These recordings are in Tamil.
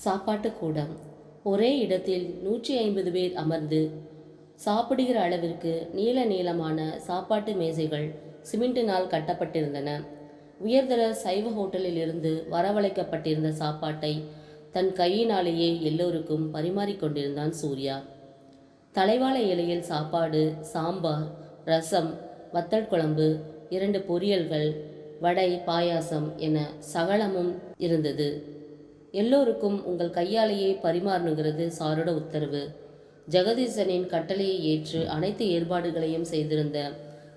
சாப்பாட்டு கூடம். ஒரே இடத்தில் 150 பேர் அமர்ந்து சாப்பிடுகிற அளவிற்கு நீள நீளமான சாப்பாட்டு மேசைகள் சிமெண்டினால் கட்டப்பட்டிருந்தன. உயர்தர சைவ ஹோட்டலில் இருந்து வரவழைக்கப்பட்டிருந்த சாப்பாட்டை தன் கையினாலேயே எல்லோருக்கும் பரிமாறிக்கொண்டிருந்தான் சூர்யா. தலைவாழை இலையில் சாப்பாடு, சாம்பார், ரசம், வத்தல் குழம்பு, 2 பொரியல்கள், வடை, பாயாசம் என சகலமும் இருந்தது. எல்லோருக்கும் உங்கள் கையாலேயே பரிமாறணுங்கிறது சாரோட உத்தரவு. ஜெகதீசனின் கட்டளையை ஏற்று அனைத்து ஏற்பாடுகளையும் செய்திருந்த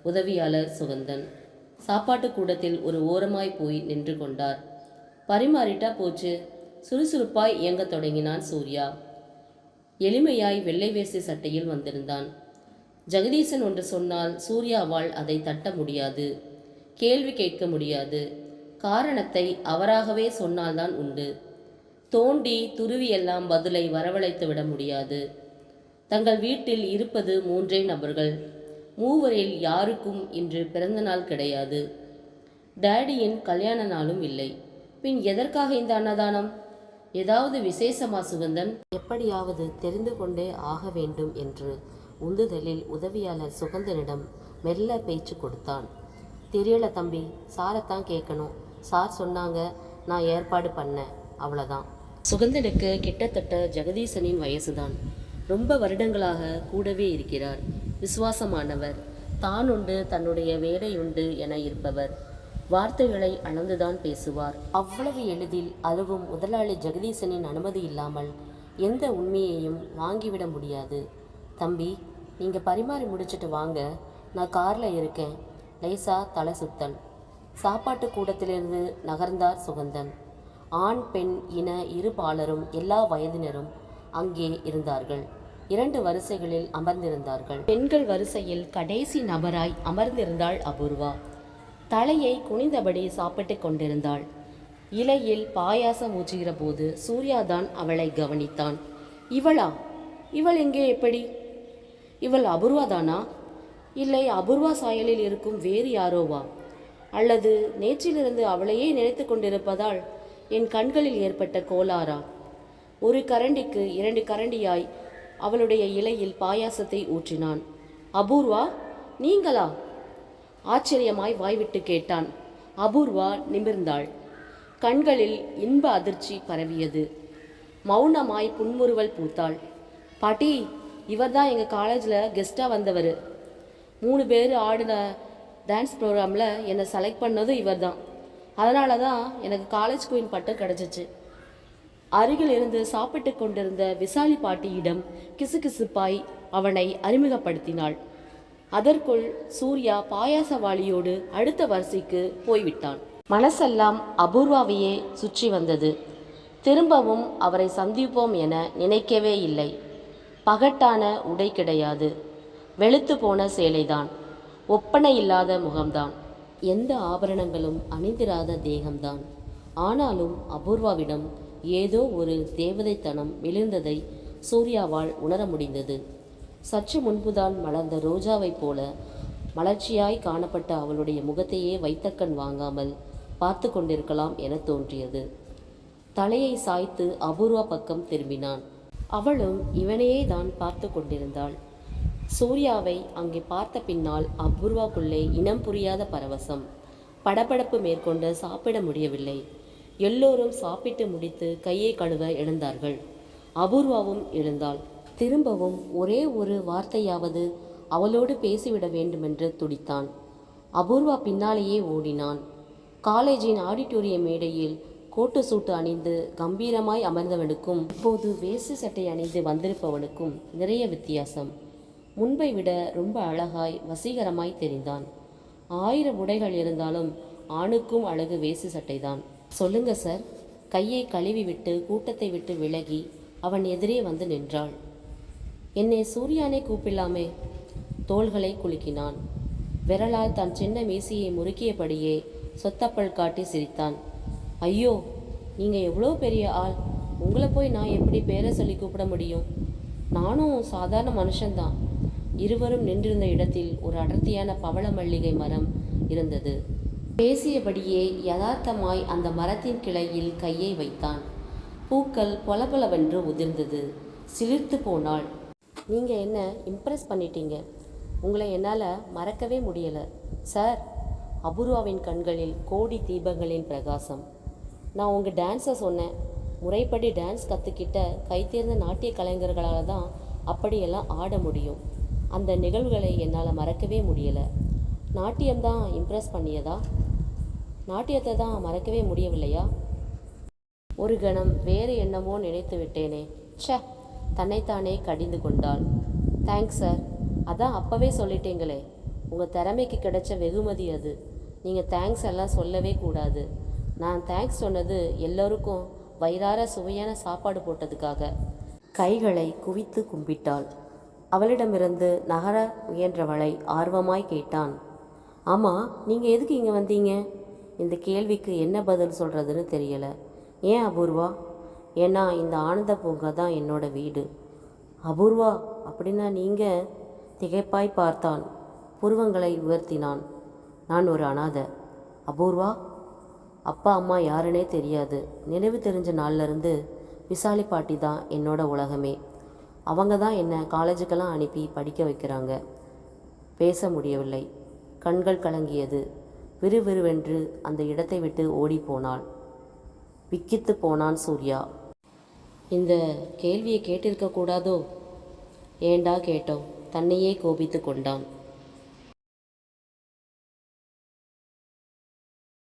உதவியாளர் சுகந்தன் சாப்பாட்டு கூடத்தில் ஒரு ஓரமாய் போய் நின்று கொண்டார். பரிமாறிட்டா போச்சு. சுறுசுறுப்பாய் இயங்கத் தொடங்கினான் சூர்யா. எளிமையாய் வெள்ளை வேஷ்டி சட்டையில் வந்திருந்தான். ஜெகதீசன் ஒன்று சொன்னால் சூர்யாவால் அதை தட்ட முடியாது, கேள்வி கேட்க முடியாது. காரணத்தை அவராகவே சொன்னால்தான் உண்டு. தோண்டி துருவியெல்லாம் பதிலை வரவழைத்து விட முடியாது. தங்கள் வீட்டில் இருப்பது 3 நபர்கள். 3வரில் யாருக்கும் இன்று பிறந்த நாள் கிடையாது. டேடியின் கல்யாண நாளும் இல்லை. பின் எதற்காக இந்த அன்னதானம்? ஏதாவது விசேஷமா சுகந்தன்? எப்படியாவது தெரிந்து கொண்டே ஆக வேண்டும் என்று உந்துதலில் உதவியாளர் சுகந்தனிடம் மெல்ல பேச்சு கொடுத்தான். தெரியல தம்பி, சாரைத்தான் கேட்கணும். சார் சொன்னாங்க, நான் ஏற்பாடு பண்ணேன், அவ்வளோதான். சுகந்தனுக்கு கிட்டத்தட்ட ஜெகதீசனின் வயசுதான். ரொம்ப வருடங்களாக கூடவே இருக்கிறார். விசுவாசமானவர். தான் உண்டு, தன்னுடைய வேலை உண்டு என இருப்பவர். வார்த்தைகளை அளந்துதான் பேசுவார். அவ்வளவு எளிதில், அதுவும் முதலாளி ஜெகதீசனின் அனுமதி இல்லாமல் எந்த உண்மையையும் வாங்கிவிட முடியாது. தம்பி, நீங்கள் பரிமாறி முடிச்சுட்டு வாங்க, நான் காரில் இருக்கேன். லேசா தலை சுத்தல். சாப்பாட்டு கூடத்திலிருந்து நகர்ந்தார் சுகந்தன். ஆண் பெண் இன இரு பாலரும் எல்லா வயதினரும் அங்கே இருந்தார்கள். 2 வரிசைகளில் அமர்ந்திருந்தார்கள். பெண்கள் வரிசையில் கடைசி நபராய் அமர்ந்திருந்தாள் அபூர்வா. தலையை குனிந்தபடி சாப்பிட்டு கொண்டிருந்தாள். இலையில் பாயாசம் ஊற்றுகிற போது சூர்யாதான் அவளை கவனித்தான். இவளா? இவள் எங்கே? எப்படி? இவள் அபூர்வாதானா? இல்லை அபூர்வா சாயலில் இருக்கும் வேறு யாரோவா? அல்லது நேற்றிலிருந்து அவளையே நினைத்து கொண்டிருப்பதால் என் கண்களில் ஏற்பட்ட கோளாறா? ஒரு கரண்டிக்கு 2 கரண்டியாய் அவளுடைய இலையில் பாயாசத்தை ஊற்றினான். அபூர்வா, நீங்களா? ஆச்சரியமாய் வாய்விட்டு கேட்டான். அபூர்வா நிமிர்ந்தாள். கண்களில் இன்ப அதிர்ச்சி பரவியது. மௌனமாய் புன்முறுவல் பூத்தாள். பாட்டி, இவர்தான் எங்கள் காலேஜில் கெஸ்ட்டாக வந்தவர். 3 பேர் ஆடின டான்ஸ் ப்ரோக்ராமில் என்னை செலக்ட் பண்ணதும் இவர் தான். அதனால தான் எனக்கு காலேஜ் குயின் பட்டம் கிடச்சிச்சு. அருகில் இருந்து சாப்பிட்டு கொண்டிருந்த விசாலி பாட்டியிடம் கிசுகிசுப்பாய் அவனை அறிமுகப்படுத்தினாள். அதற்குள் சூர்யா பாயாசவாளியோடு அடுத்த வரிசைக்கு போய்விட்டான். மனசெல்லாம் அபூர்வாவையே சுற்றி வந்தது. திரும்பவும் அவரை சந்திப்போம் என நினைக்கவே இல்லை. பகட்டான உடை கிடையாது. வெளுத்து போன சேலைதான். ஒப்பனை இல்லாத முகம்தான். எந்த ஆபரணங்களும் அணிந்திராத தேகம்தான். ஆனாலும் அபூர்வாவிடம் ஏதோ ஒரு தேவதைத்தனம் விழுந்ததை சூர்யாவால் உணர முடிந்தது. சற்று முன்புதான் மலர்ந்த ரோஜாவைப் போல மலர்ச்சியாய் காணப்பட்ட அவளுடைய முகத்தையே வைத்தக்கண் வாங்காமல் பார்த்து கொண்டிருக்கலாம் என தோன்றியது. தலையை சாய்த்து அபூர்வா பக்கம் திரும்பினான். அவளும் இவனையே தான் பார்த்து கொண்டிருந்தாள். சூர்யாவை அங்கே பார்த்த பின்னால் அபூர்வாக்குள்ளே இனம் புரியாத பரவசம், படபடப்பு மேற்கொண்டு சாப்பிட முடியவில்லை. எல்லோரும் சாப்பிட்டு முடித்து கையை கழுவ எழுந்தார்கள். அபூர்வாவும் எழுந்தாள். திரும்பவும் ஒரே ஒரு வார்த்தையாவது அவளோடு பேசிவிட வேண்டுமென்று துடித்தான். அபூர்வா பின்னாலேயே ஓடினான். காலேஜின் ஆடிட்டோரிய மேடையில் கோட்டு சூட்டு அணிந்து கம்பீரமாய் அமர்ந்தவனுக்கும் இப்போது வேஷ்டி சட்டை அணிந்து வந்திருப்பவனுக்கும் நிறைய வித்தியாசம். முன்பை விட ரொம்ப அழகாய் வசீகரமாய் தெரிந்தான். 1000 உடைகள் இருந்தாலும் ஆணுக்கும் அழகு வேஷ்டி சட்டைதான். சொல்லுங்க சார். கையை கழுவி விட்டு கூட்டத்தை விட்டு விலகி அவன் எதிரே வந்து நின்றாள். என்னை சூர்யானே கூப்பிடலாமே. தோள்களை குலுக்கினான். விரலால் தன் சின்ன மீசையை முறுக்கியபடியே சொத்தப்பல் காட்டி சிரித்தான். ஐயோ, நீங்கள் எவ்வளோ பெரிய ஆள். உங்களை போய் நான் எப்படி பேரை சொல்லி கூப்பிட முடியும்? நானும் சாதாரண மனுஷன்தான். இருவரும் நின்றிருந்த இடத்தில் ஒரு அடர்த்தியான பவள மல்லிகை மரம் இருந்தது. பேசியபடியே யதார்த்தமாய் அந்த மரத்தின் கிளையில் கையை வைத்தான். பூக்கள் பொலபொலவென்று உதிர்ந்தது. சிலிர்த்து போனாள். நீங்கள் என்ன இம்ப்ரெஸ் பண்ணிட்டீங்க. உங்களை என்னால் மறக்கவே முடியலை சார். அபூர்வாவின் கண்களில் கோடி தீபங்களின் பிரகாசம். நான் உங்கள் டான்ஸை சொன்னேன். முறைப்படி டான்ஸ் கற்றுக்கிட்ட கைத்தேர்ந்த நாட்டிய கலைஞர்களால் தான் அப்படியெல்லாம் ஆட முடியும். அந்த நிகழ்வுகளை என்னால் மறக்கவே முடியலை. நாட்டியம்தான் இம்ப்ரெஸ் பண்ணியதா? நாட்டியத்தை தான் மறக்கவே முடியவில்லையா? ஒரு கணம் வேறு என்னமோ நினைத்து விட்டேனே. ச்சே, தன்னைத்தானே கடிந்து கொண்டாள். Thanks sir. அதான் அப்போவே சொல்லிட்டீங்களே, உங்கள் திறமைக்கு கிடைச்ச வெகுமதி அது. நீங்கள் தேங்க்ஸ் எல்லாம் சொல்லவே கூடாது. நான் தேங்க்ஸ் சொன்னது எல்லோருக்கும் வயிறார சுவையான சாப்பாடு போட்டதுக்காக. கைகளை குவித்து கும்பிட்டாள். அவளிடமிருந்து நகர முயன்றவளை ஆர்வமாய் கேட்டான். ஆமாம், நீங்கள் எதுக்கு இங்கே வந்தீங்க? இந்த கேள்விக்கு என்ன பதில் சொல்கிறதுன்னு தெரியலை. ஏன் அபூர்வா? ஏன்னா இந்த ஆனந்த பூங்கா தான் என்னோட வீடு. அபூர்வா, அப்படின்னா நீங்கள்? திகைப்பாய் பார்த்தான். புருவங்களை உயர்த்தினான். நான் ஒரு அனாதை. அபூர்வா, அப்பா அம்மா யாருன்னே தெரியாது. நினைவு தெரிஞ்ச நாள்லேருந்து விசாலி பாட்டி தான் என்னோட உலகமே. அவங்க தான் என்னை காலேஜுக்கெல்லாம் அனுப்பி படிக்க வைக்கிறாங்க. பேச முடியவில்லை. கண்கள் கலங்கியது. விறுவிறுவென்று அந்த இடத்தை விட்டு ஓடிப்போனாள். விக்கித்து போனான் சூர்யா. இந்த கேள்வியை கேட்டிருக்க கூடாதோ? ஏண்டா கேட்டோம்? தன்னையே கோபித்து கொண்டான்.